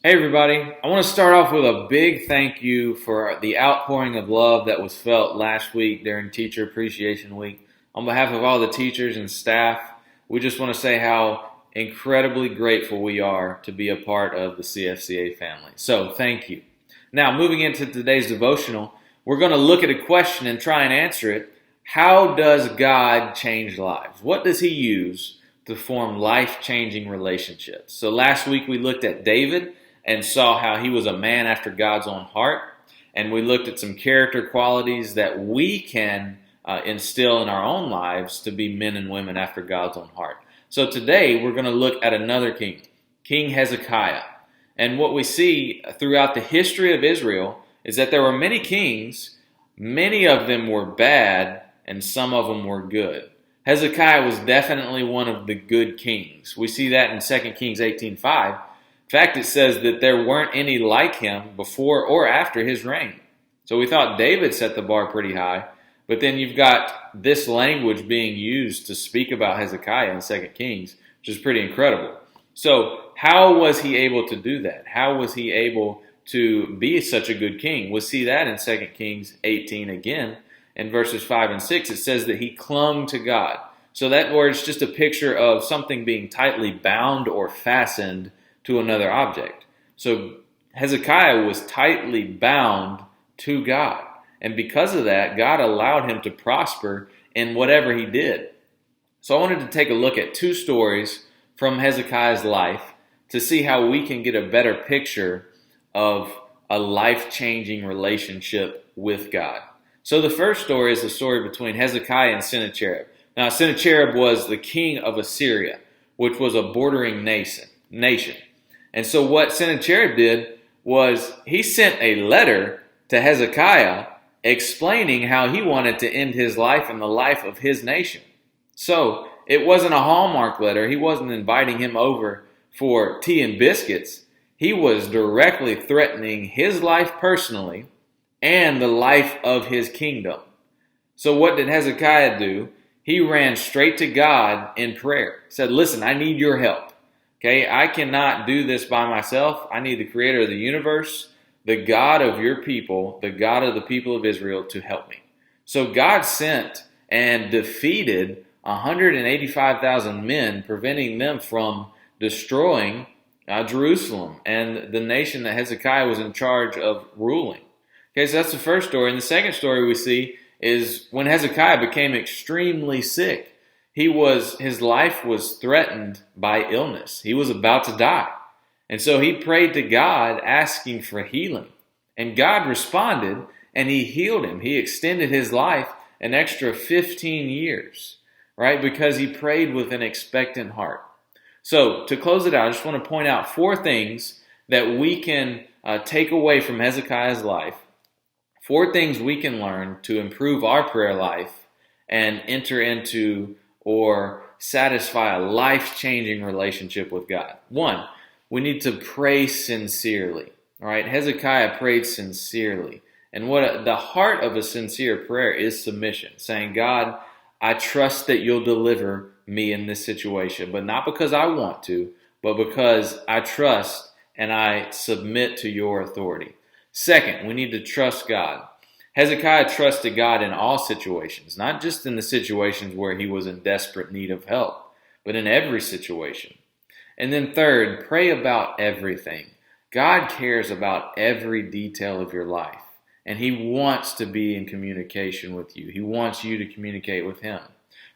Hey everybody, I want to start off with a big thank you for the outpouring of love that was felt last week during Teacher Appreciation Week. On behalf of all the teachers and staff, we just want to say how incredibly grateful we are to be a part of the CFCA family. So thank you. Now, moving into today's devotional, we're going to look at a question and try and answer it. How does God change lives? What does He use to form life-changing relationships? So last week we looked at David and saw how he was a man after God's own heart. And we looked at some character qualities that we can instill in our own lives to be men and women after God's own heart. So today we're going to look at another king, King Hezekiah. And what we see throughout the history of Israel is that there were many kings. Many of them were bad and some of them were good. Hezekiah was definitely one of the good kings. We see that in 2 Kings 18:5. In fact, it says that there weren't any like him before or after his reign. So we thought David set the bar pretty high, but then you've got this language being used to speak about Hezekiah in 2 Kings, which is pretty incredible. So how was he able to do that? How was he able to be such a good king? We'll see that in 2 Kings 18 again. In verses 5 and 6, it says that he clung to God. So that word's just a picture of something being tightly bound or fastened to another object. So Hezekiah was tightly bound to God. And because of that, God allowed him to prosper in whatever he did. So I wanted to take a look at two stories from Hezekiah's life to see how we can get a better picture of a life-changing relationship with God. So the first story is the story between Hezekiah and Sennacherib. Now Sennacherib was the king of Assyria, which was a bordering nation. And so what Sennacherib did was he sent a letter to Hezekiah explaining how he wanted to end his life and the life of his nation. So it wasn't a Hallmark letter. He wasn't inviting him over for tea and biscuits. He was directly threatening his life personally and the life of his kingdom. So what did Hezekiah do? He ran straight to God in prayer. He said, listen, I need your help. Okay, I cannot do this by myself. I need the creator of the universe, the God of your people, the God of the people of Israel to help me. So God sent and defeated 185,000 men, preventing them from destroying Jerusalem and the nation that Hezekiah was in charge of ruling. Okay, so that's the first story. And the second story we see is when Hezekiah became extremely sick. His life was threatened by illness. He was about to die. And so he prayed to God asking for healing. And God responded and he healed him. He extended his life an extra 15 years, right? Because he prayed with an expectant heart. So to close it out, I just want to point out four things that we can take away from Hezekiah's life. Four things we can learn to improve our prayer life and enter into or satisfy a life-changing relationship with God. One, we need to pray sincerely. All right, Hezekiah prayed sincerely. And the heart of a sincere prayer is submission, saying, God, I trust that you'll deliver me in this situation, but not because I want to, but because I trust and I submit to your authority. Second, we need to trust God. Hezekiah trusted God in all situations, not just in the situations where he was in desperate need of help, but in every situation. And then third, pray about everything. God cares about every detail of your life, and he wants to be in communication with you. He wants you to communicate with him.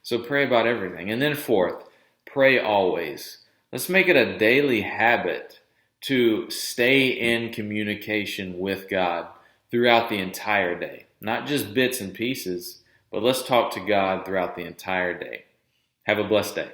So pray about everything. And then fourth, pray always. Let's make it a daily habit to stay in communication with God throughout the entire day. Not just bits and pieces, but let's talk to God throughout the entire day. Have a blessed day.